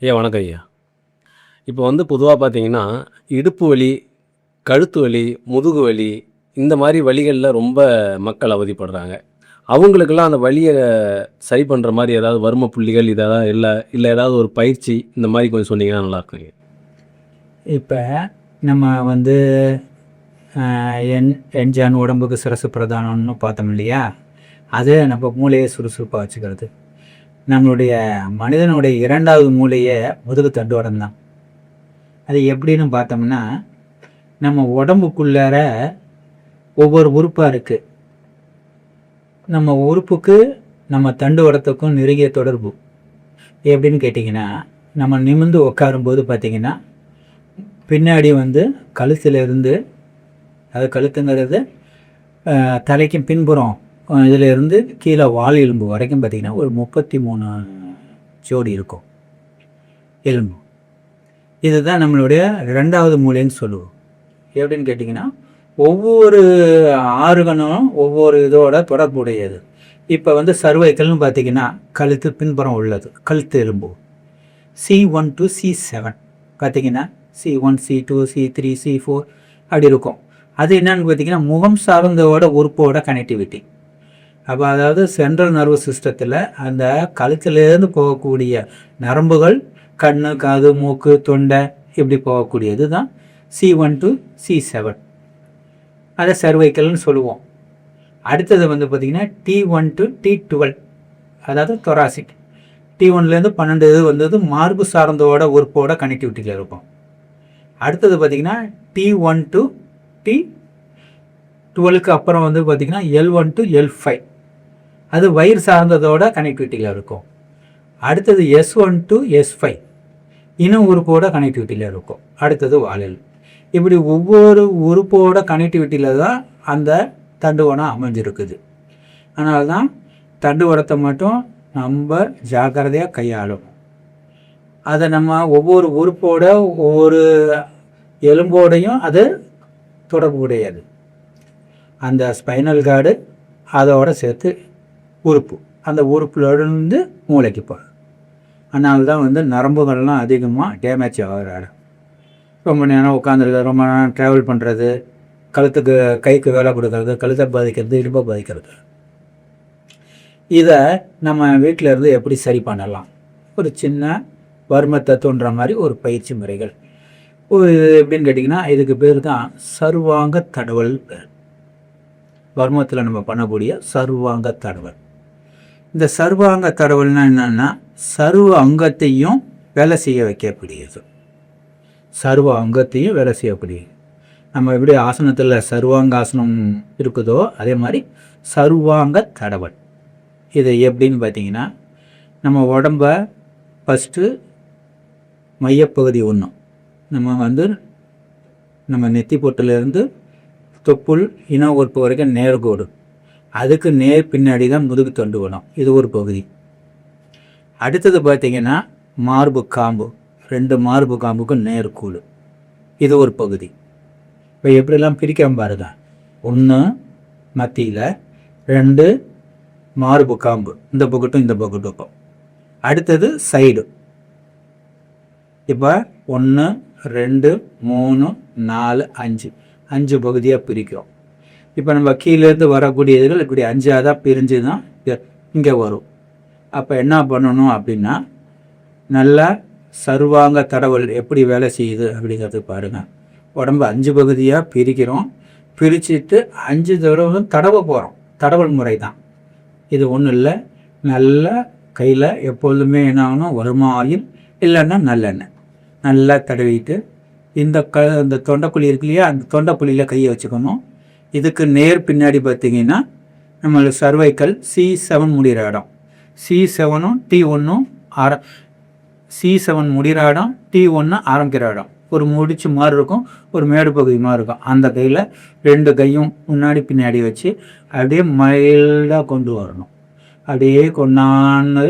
ஐயா வணக்கம் ஐயா. இப்போ பொதுவா பார்த்தீங்கன்னா, இடுப்பு வலி, கழுத்து வலி, முதுகு வலி இந்த மாரி வலிகள்ல ரொம்ப மக்கள் அவதிப்படுறாங்க. அவங்களுக்கெல்லாம் அந்த வலிய சரி பண்ற மாரி ஏதாவது வர்ம புள்ளிகள் இல்ல ஏதாவது ஒரு பயிற்சி இந்த மாரி கொஞ்சம் சொன்னீங்கன்னா நல்லாருக்கும் ஐயா. இப்போ நம்ம வந்து என்ஜான் உடம்புக்கு சிரசு பிரதானம்னு பார்த்தோம் இல்லையா? அது நம்ம மூளையை சுறுசுறுப்பாக வச்சுக்கிறது. நம்மளுடைய மனிதனுடைய 2வது மூளையே முதுகு தண்டுவடம் தான். அது எப்படின்னு பார்த்தோம்னா, நம்ம உடம்புக்குள்ளார ஒவ்வொரு உறுப்பாக இருக்குது. நம்ம உறுப்புக்கு நம்ம தண்டுவடத்துக்கும் நெருங்கிய தொடர்பு. எப்படின்னு கேட்டிங்கன்னா, நம்ம நிமிர்ந்து உட்காரும்போது பார்த்திங்கன்னா, பின்னாடி கழுத்திலிருந்து, அது கழுத்துங்கிறது தலைக்கு பின்புறம் இதிலிருந்து கீழே வால் எலும்பு வரைக்கும் பார்த்திங்கன்னா ஒரு 33 ஜோடி இருக்கும் எலும்பு. இதுதான் நம்மளுடைய 2வது மூளைன்னு சொல்லுவோம். எப்படின்னு கேட்டிங்கன்னா, ஒவ்வொரு ஆர்கனும் ஒவ்வொரு இதோட தொடர்புடையது. இப்போ சர்வைக்கல்னு பார்த்திங்கன்னா கழுத்து பின்புறம் உள்ளது கழுத்து எலும்பு. C1 to C7 பார்த்திங்கன்னா C1, C2, C3, C4 அப்படி இருக்கும். அது என்னன்னு பார்த்திங்கன்னா முகம் சார்ந்தோட உறுப்போட கனெக்டிவிட்டி. அப்போ அதாவது சென்ட்ரல் நர்வஸ் சிஸ்டத்தில் அந்த கழுத்திலேருந்து போகக்கூடிய நரம்புகள் கண், காது, மூக்கு, தொண்டை இப்படி போகக்கூடியது தான் C1 to C7. அதை சர்வைக்கல்னு சொல்லுவோம். அடுத்தது பார்த்திங்கன்னா T1 to T12, அதாவது தொராசிக். T1லேருந்து 12 இது மார்பு சார்ந்தோட உறுப்போட கனெக்டிவிட்டியில் இருக்கும். அடுத்தது பார்த்திங்கன்னா T1 to T12க்கு அப்புறம் பார்த்திங்கன்னா L1 to L5, அது வயிறு சார்ந்ததோட கனெக்டிவிட்டியில் இருக்கும். அடுத்தது S1 to S5 இன உறுப்போட கனெக்டிவிட்டியில் இருக்கும். அடுத்தது வாலில். இப்படி ஒவ்வொரு உறுப்போட கனெக்டிவிட்டியில் தான் அந்த தண்டுவடம் அமைஞ்சிருக்குது. அதனால தான் தண்டுவடத்தை மட்டும் நம்ம ஜாக்கிரதையாக கையாளும். அதை நம்ம ஒவ்வொரு உறுப்போட ஒவ்வொரு எலும்போடையும் அது தொடர்புடையது. அந்த ஸ்பைனல் கார்டு அதோட சேர்த்து உறுப்பு, அந்த உறுப்புலேருந்து மூளைக்கு போகும். அதனால தான் நரம்புகள்லாம் அதிகமாக டேமேஜ் ஆகிறாரு. ரொம்ப நேரம் உட்காந்துருக்க, ரொம்ப நேரம் ட்ராவல் பண்ணுறது, கழுத்துக்கு கைக்கு வேலை கொடுக்கறது, கழுத்தை பாதிக்கிறது, இடுப்பை பாதிக்கிறது. இதை நம்ம வீட்டில் இருந்து எப்படி சரி பண்ணலாம்? ஒரு சின்ன வர்மத்தை தோன்ற மாதிரி ஒரு பயிற்சி முறைகள். எப்படின்னு கேட்டிங்கன்னா, இதுக்கு பேர் தான் சர்வாங்க தடவல் பேர். வர்மத்தில் நம்ம பண்ணக்கூடிய சர்வாங்க தடவல். இந்த சர்வாங்க தடவல்னா என்னன்னா, சர்வ அங்கத்தையும் வேலை செய்ய வைக்கக்கூடியது. சர்வ அங்கத்தையும் வேலை செய்யக்கூடியது. நம்ம எப்படி ஆசனத்தில் சர்வாங்காசனம் இருக்குதோ அதே மாதிரி சர்வாங்க தடவல். இது எப்படின்னு பார்த்தீங்கன்னா, நம்ம உடம்ப ஃபஸ்ட்டு மையப்பகுதி ஒன்றும் நம்ம நெத்தி பொட்டிலேருந்து தொப்புள் இன உறுப்பு வரைக்கும் நேர்கோடு, அதுக்கு நேர் பின்னாடி தான் முதுகு தண்டு வரும். இது ஒரு பகுதி. அடுத்தது பார்த்திங்கன்னா மார்பு காம்பு, 2 மார்பு காம்புக்கும் நேர்கூடு, இது ஒரு பகுதி. இப்போ எப்படிலாம் பிரிக்காம பாருங்க. 1 மத்தியில், 2 மார்பு காம்பு, இந்த பக்கட்டும் இந்த பக்கட்டும். அடுத்தது சைடு. இப்போ 1, 2, 3, 4, 5 பகுதியாக பிரிக்கிறோம். இப்போ நம்ம கீழேருந்து வரக்கூடிய இதுகள் இப்படி 5ஆக தான் பிரிஞ்சு தான் இங்கே வரும். அப்போ என்ன பண்ணணும் அப்படின்னா, நல்லா சர்வாங்க தடவல் எப்படி வேலை செய்யுது அப்படிங்கிறது பாருங்கள். உடம்பு 5 பகுதியாக பிரிக்கிறோம். பிரிச்சுட்டு 5 தடவை தடவ போகிறோம். தடவல் முறை தான் இது. ஒன்றும் இல்லை, நல்லா கையில் எப்பொழுதுமே என்ன ஆகணும், வருமா ஆயில் இல்லைன்னா நல்லெண்ணெய் நல்லா தடவிட்டு இந்த தொண்டைக்குழி இருக்கு இல்லையா, அந்த தொண்டைக்குழியில் கையை வச்சுக்கணும். இதுக்கு நேர் பின்னாடி பார்த்திங்கன்னா நம்மளுக்கு சர்வைக்கல் C7 முடிகிற இடம். C7ம் T1ம் C7 முடிகிற இடம், T1 ஆரம்பிக்கிற இடம். ஒரு முடிச்சு மாதிரி இருக்கும், ஒரு மேடு பகுதி மாதிரி இருக்கும். அந்த கையில் 2 கையும் முன்னாடி பின்னாடி வச்சு அப்படியே மைல்டாக கொண்டு வரணும். அப்படியே கொண்டாந்து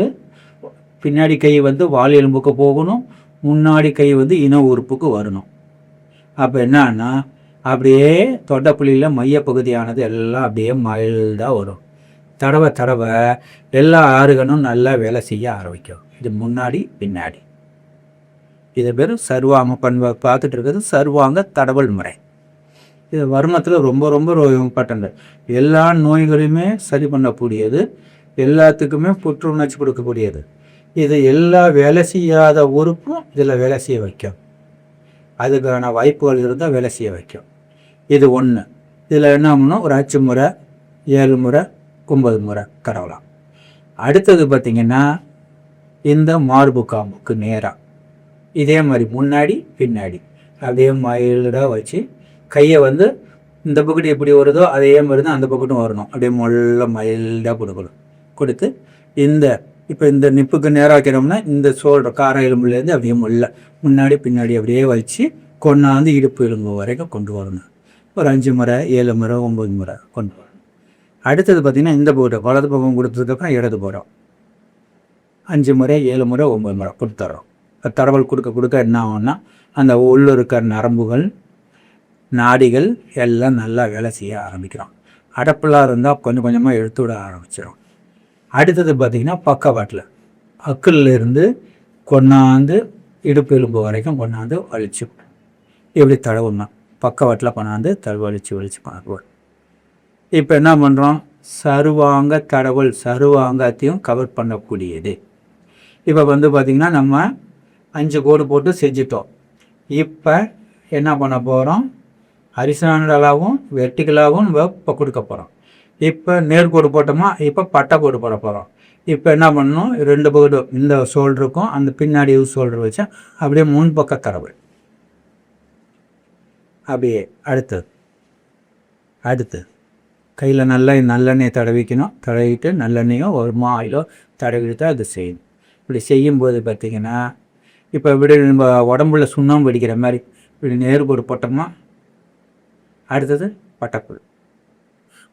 பின்னாடி கை வால் எலும்புக்கு போகணும், முன்னாடி கை இன உறுப்புக்கு வரணும். அப்போ என்னன்னா, அப்படியே தொண்டைப்புள்ளியில் மையப்பகுதியானது எல்லாம் அப்படியே மைல்டாக வரும். தடவை எல்லா ஆறுகனும் நல்லா வேலை செய்ய ஆரம்பிக்கும். இது முன்னாடி பின்னாடி. இது பேர் சர்வாங்க பார்த்துட்டு இருக்கிறது சர்வாங்க தடவல் முறை. இது வருமத்தில் ரொம்ப ரொம்ப இம்பார்ட்டண்ட். எல்லா நோய்களையுமே சரி பண்ணக்கூடியது, எல்லாத்துக்குமே புற்றுணர்ச்சி கொடுக்கக்கூடியது. இது எல்லா வேலை செய்யாத உறுப்பும் இதில் வேலை செய்ய வைக்கும். அதுக்கான வாய்ப்புகள் இருந்தால் வேலை செய்ய வைக்கும். இது ஒன்று. இதில் என்ன பண்ணணும், ஒரு 5 முறை 7 முறை 9 முறை தடவலாம். அடுத்தது பார்த்திங்கன்னா இந்த மார்பு காம்புக்கு நேராக இதே மாதிரி முன்னாடி பின்னாடி அப்படியே மைல்டாக வச்சு கையை வந்து இந்த பக்கெட்டு எப்படி வருதோ அதே மாதிரி தான் அந்த பக்கெட்டும் வரணும். அப்படியே மொல்ல மைல்டாக கொடுக்கணும். கொடுத்து இந்த இப்போ இந்த நிப்புக்கு நேராக வைக்கிறோம்னா இந்த ஷோல்டர் கார எலும்புலேருந்து அப்படியே மொல்ல முன்னாடி பின்னாடி அப்படியே வச்சு கொண்டாந்து இடுப்பு எலும்பு வரைக்கும் கொண்டு வரணும். ஒரு 5 முறை 7 முறை 9 முறை கொண்டு வரணும். அடுத்தது பார்த்திங்கன்னா இந்த பக்கம் வலது பக்கம் கொடுத்ததுக்கப்புறம் இடது போகிறோம். 5 முறை 7 முறை 9 முறை கொடுத்துட்றோம். தடவல் கொடுக்க என்ன ஆகும்னா அந்த உள்ள இருக்கிற நரம்புகள் நாடிகள் எல்லாம் நல்லா வேலை செய்ய ஆரம்பிக்கிறோம். அடப்பெல்லாம் இருந்தால் கொஞ்சம் கொஞ்சமாக எடுத்து விட ஆரம்பிச்சிடும். அடுத்தது பார்த்திங்கன்னா பக்கவாட்டில் அக்கிலிருந்து கொண்டாந்து இடுப்பு எலும்பு வரைக்கும் கொண்டாந்து வலிச்சு எப்படி தடவுனா பக்கவாட்டில் கொண்டாந்து வலிச்சு பார்க்குவோம். இப்போ என்ன பண்ணுறோம், சர்வாங்க தடவல் சர்வாங்கத்தையும் கவர் பண்ணக்கூடியது. இப்போ வந்து பார்த்திங்கன்னா நம்ம 5 கோடு போட்டு செஞ்சிட்டோம். இப்போ என்ன பண்ண போகிறோம், ஹரிசாண்டலாகவும் வெர்டிகலாகவும் நம்ம இப்போ கொடுக்க போகிறோம். இப்போ நேர்கோடு போட்டோமா, இப்போ பட்டை கோடு போட போகிறோம். இப்போ என்ன பண்ணணும், 2 பக்கெட்டு இந்த ஷோல்டருக்கும் அந்த பின்னாடி ஷோல்டர் வச்சா அப்படியே முன்பக்க தடவல். அப்படியே அடுத்து கையில் நல்லா நல்லெண்ணெய் தடவிக்கணும். தடவிட்டு நல்லெண்ணெயோ ஒரு ஆயிலோ தடவிட்டு தான் அது செய்யணும். இப்படி செய்யும்போது பார்த்திங்கன்னா இப்போ இப்படி நம்ம உடம்புல சுண்ணாம்பு அடிக்கிற மாதிரி இப்படி நேர்கோடு போட்டோம்னா அடுத்தது பட்டப்புல்.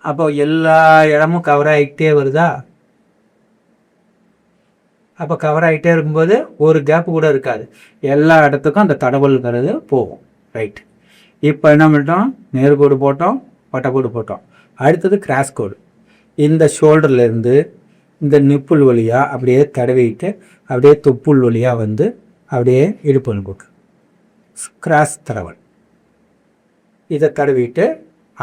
அப்போ எல்லா இடமும் கவர் ஆகிக்கிட்டே வருதா. அப்போ கவர் ஆகிட்டே இருக்கும்போது ஒரு கேப்பு கூட இருக்காது. எல்லா இடத்துக்கும் அந்த தடவல்ங்கிறது போகும். ரைட். இப்போ என்ன பண்ணிட்டோம், நேர்கோடு போட்டோம், பட்டைக்கோடு போட்டோம். அடுத்தது கிராஸ் கோடு. இந்த ஷோல்டர்லேருந்து இந்த நிப்புள் வழியாக அப்படியே தடவிட்டு அப்படியே தொப்புள் வழியாக வந்து அப்படியே இடுப்பு போட்டு கிராஸ் தடவல். இதை தடவிட்டு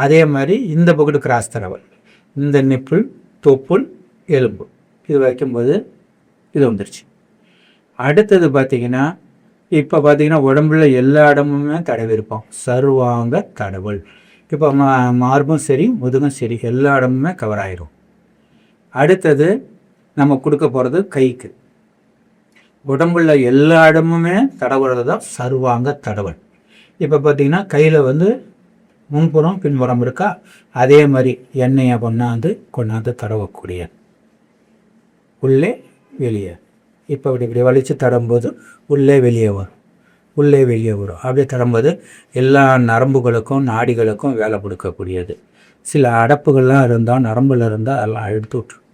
அதே மாதிரி இந்த பக்கெட்டு கிராஸ் தடவல். இந்த நிப்புள் தொப்புள் எலும்பு இது வைக்கும்போது இது வந்துருச்சு. அடுத்தது பார்த்திங்கன்னா இப்போ பார்த்திங்கன்னா உடம்புல எல்லா இடமுமே தடவி இருப்போம். சர்வாங்க தடவல். இப்போ மார்பும் சரி முதுகும் சரி எல்லா இடமுமே கவர் ஆயிரும். அடுத்தது நம்ம கொடுக்க போகிறது கைக்கு. உடம்புல எல்லா இடமுமே தடவுறது தான் சர்வாங்க தடவல். இப்போ பார்த்திங்கன்னா கையில் வந்து முன்புறம் பின்புறம் இருக்கா, அதே மாதிரி எண்ணெயை கொண்டாந்து தடவக்கூடிய உள்ளே வெளியே. இப்போ இப்படி வலித்து தடும்போது உள்ளே வெளியே வரும். அப்படியே தடும்போது எல்லா நரம்புகளுக்கும் நாடிகளுக்கும் வேலை கொடுக்கக்கூடியது. சில அடப்புகள்லாம் இருந்தால் நரம்பில் இருந்தால் அதெல்லாம் எடுத்து விட்டுரும்.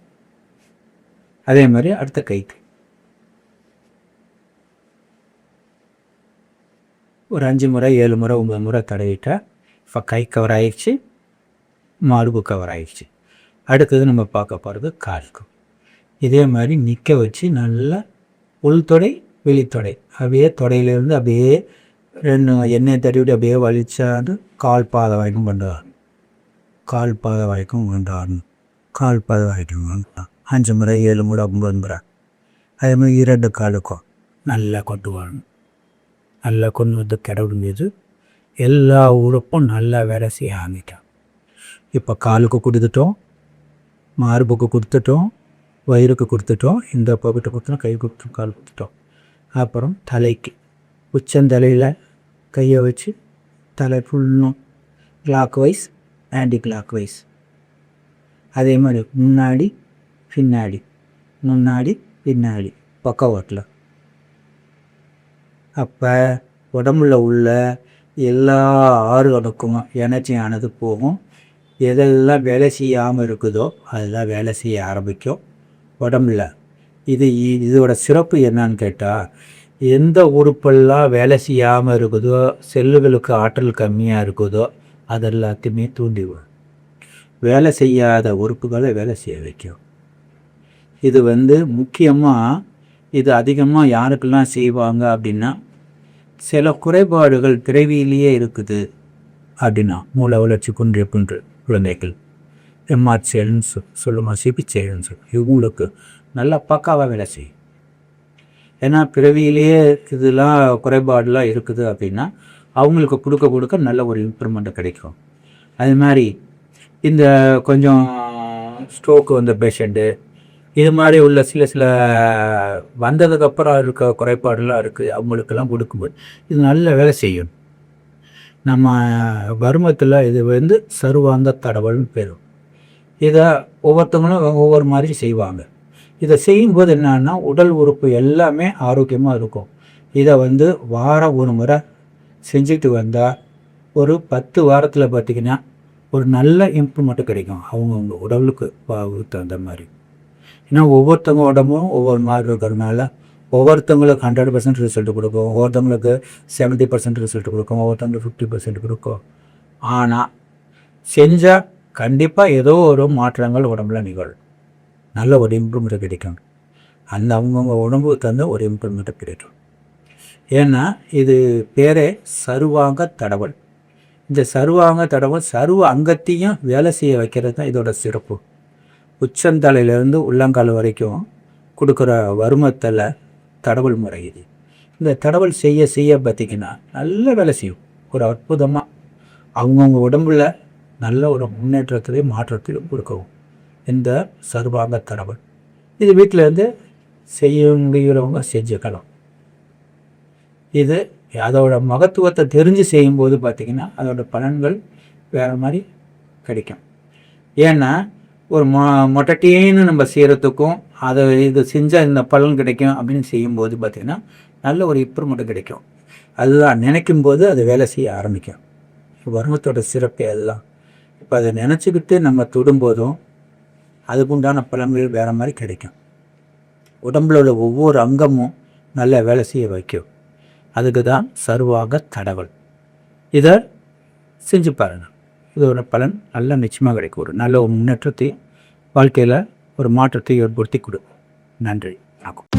அதே மாதிரி அடுத்த கைக்கு ஒரு 5 முறை 7 முறை 9 முறை தடவிட்டால் இப்போ கை கவர் ஆகிடுச்சு, மார்பு கவர் ஆகிடுச்சு. அடுத்தது நம்ம பார்க்க போகிறது காலுக்கு. இதே மாதிரி நிற்க வச்சு நல்லா உள்தொடை வெளித்தொடை அப்படியே தொடையிலேருந்து அப்படியே 2 எண்ணெய் தடவிட்டு அப்படியே வலிச்சாந்து கால் பாதை வரைக்கும் கொண்டாடணும். கால் பாதை வரைக்கும் 5 முறை 7 முறை 9 முறை. அதே மாதிரி 2 காலுக்கும் நல்லா கொண்டு வரணும். நல்லா கொண்டு வந்து கிடவிடும் மீது எல்லா உறுப்பும் நல்லா வேலை செய்ய ஆரம்பிக்கும். இப்போ காலுக்கு கொடுத்துட்டோம், மார்புக்கு கொடுத்துட்டோம், வயிறுக்கு கொடுத்துட்டோம், இந்த பக்கத்தை கொடுத்துட்டோம், கை கொடுத்துட்டோம், கால் கொடுத்துட்டோம். அப்புறம் தலைக்கு உச்சந்தலையில் கையை வச்சு தலை ஃபுல்லும் clockwise anticlockwise. அதே மாதிரி முன்னாடி பின்னாடி பக்கவாட்டில். அப்போ உடம்புல உள்ள எல்லா ஆறுகளுக்கும் எனர்ஜி ஆனது போகும். எதெல்லாம் வேலை செய்யாமல் இருக்குதோ அதெல்லாம் வேலை செய்ய ஆரம்பிக்கும் உடம்புல. இதோட சிறப்பு என்னன்னு கேட்டால், எந்த உறுப்பெல்லாம் வேலை செய்யாமல் இருக்குதோ, செல்லுகளுக்கு ஆற்றல் கம்மியாக இருக்குதோ அதெல்லாத்தையுமே தூண்டிவிடும். வேலை செய்யாத உறுப்புகளை வேலை செய்ய வைக்கும். இது முக்கியமாக இது அதிகமாக யாருக்கெல்லாம் செய்வாங்க அப்படின்னா, சில குறைபாடுகள் பிறவியிலேயே இருக்குது அப்படின்னா, மூளை வளர்ச்சி குன்றிய குழந்தைகள் எம்ஆர்சிஎல்னு சொல்லுமா, சிபிசிஎல்னு சொல்லும், இவங்களுக்கு நல்லா பக்காவாக வேலை செய்யும். ஏன்னா பிறவியிலேயே இதெல்லாம் குறைபாடுலாம் இருக்குது அப்படின்னா அவங்களுக்கு கொடுக்க நல்ல ஒரு இம்ப்ரூவ்மெண்ட் கிடைக்கும். அது மாதிரி இந்த கொஞ்சம் ஸ்ட்ரோக்கு வந்த பேஷண்ட்டு, இது மாதிரி உள்ள சில வந்ததுக்கப்புறம் இருக்க குறைபாடுலாம் இருக்குது, அவங்களுக்கெல்லாம் கொடுக்கும்போது இது நல்ல வேலை செய்யும். நம்ம வருமத்தில் இது வந்து சர்வாங்க தடவல்னு பேரும். இதை ஒவ்வொருத்தவங்களும் ஒவ்வொரு மாதிரி செய்வாங்க. இதை செய்யும்போது என்னன்னா உடல் உறுப்பு எல்லாமே ஆரோக்கியமாக இருக்கும். இதை வந்து வாரம் ஒரு முறை செஞ்சுட்டு வந்தால் ஒரு 10 வாரத்தில் பார்த்திங்கன்னா ஒரு நல்ல இம்ப்ரூவ்மெண்ட்டு கிடைக்கும் அவங்கவுங்க உடலுக்கு தகுந்த மாதிரி. ஏன்னா ஒவ்வொருத்தவங்க உடம்பும் ஒவ்வொரு மாதிரி இருக்கிறதுனால ஒவ்வொருத்தவங்களுக்கு 100% ரிசல்ட் கொடுக்கும், ஒவ்வொருத்தவங்களுக்கு 70% ரிசல்ட் கொடுக்கும், ஒவ்வொருத்தவங்களுக்கு 50% கொடுக்கும். ஆனால் செஞ்சால் கண்டிப்பாக ஏதோ ஒரு மாற்றங்கள் உடம்புல நிகழும், நல்ல ஒரு இம்ப்ரூவ்மெண்ட் கிடைக்கும். அந்த அவங்கவுங்க உடம்புக்கு தகுந்த ஒரு இம்ப்ரூவ்மெண்ட்டு கிடைக்கும். ஏன்னா இது பேரே சர்வாங்க தடவல். இந்த சர்வாங்க தடவல் சர்வ அங்கத்தையும் வேலை செய்ய வைக்கிறது தான் இதோட சிறப்பு. உச்சந்தலையிலேருந்து உள்ளங்கால் வரைக்கும் கொடுக்குற வருமத்தில் தடவல் முறை இது. இந்த தடவல் செய்ய பார்த்திங்கன்னா நல்ல வேலை செய்யும். ஒரு அற்புதமாக அவங்கவுங்க உடம்புல நல்ல ஒரு முன்னேற்றத்திலையும் மாற்றத்திலையும் கொடுக்கவும் இந்த சர்வாங்க தடவல். இது வீட்டிலேருந்து செய்ய முடிகிறவங்க செஞ்சுக்கலாம். இது அதோட மகத்துவத்தை தெரிஞ்சு செய்யும்போது பார்த்திங்கன்னா அதோட பலன்கள் வேறு மாதிரி கிடைக்கும். ஏன்னா ஒரு மொட்டட்டின்னு நம்ம செய்கிறதுக்கும் அதை இது செஞ்சால் இந்த பலன் கிடைக்கும் அப்படின்னு செய்யும்போது பார்த்திங்கன்னா நல்ல ஒரு இம்ப்ரூவ்மெண்ட் கிடைக்கும். அதுதான் நினைக்கும் போது அது வேலை செய்ய ஆரம்பிக்கும். வருமத்தோட சிறப்பே அதுதான். இப்போ அதை நினச்சிக்கிட்டு நம்ம தொடும்போதும் அதுக்குண்டான பலன்கள் வேறு மாதிரி கிடைக்கும். உடம்புல ஒவ்வொரு அங்கமும் நல்ல வேலை செய்ய வைக்கும். அதுக்கு தான் சர்வாக தடவல். இதை செஞ்சு பாருங்கள், இதோட பலன் நல்ல நிச்சயமாக கிடைக்கும். ஒரு நல்ல ஒரு முன்னேற்றத்தை வாழ்க்கையில் ஒரு மாற்றத்தை ஏற்படுத்தி கொடுக்கும். நன்றி. வணக்கம்.